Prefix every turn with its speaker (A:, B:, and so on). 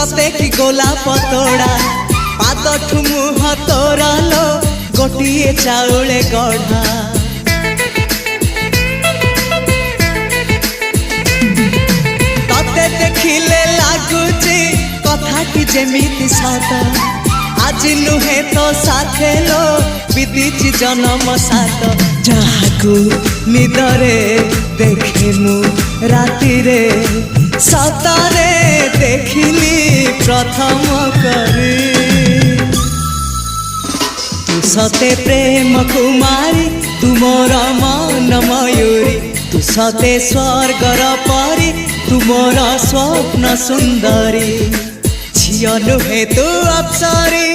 A: सते कि गोलाप तोड़ा पाद मुह तोर लो गोटे चाउले गढ़ा तते देखिले लगुची कथाटी जेमिति सत आज नुहे तो साथे लो बीतीची जन्म सात जहाकू निदरे देखे मु राति रे सतरे देखिली प्रथम करी तू सते प्रेम कुमारी तू मोर मन मयूरी तू सते स्वर्गर परी तू मोर स्वप्न सुंदरी झियो नुहे तू अप्सरी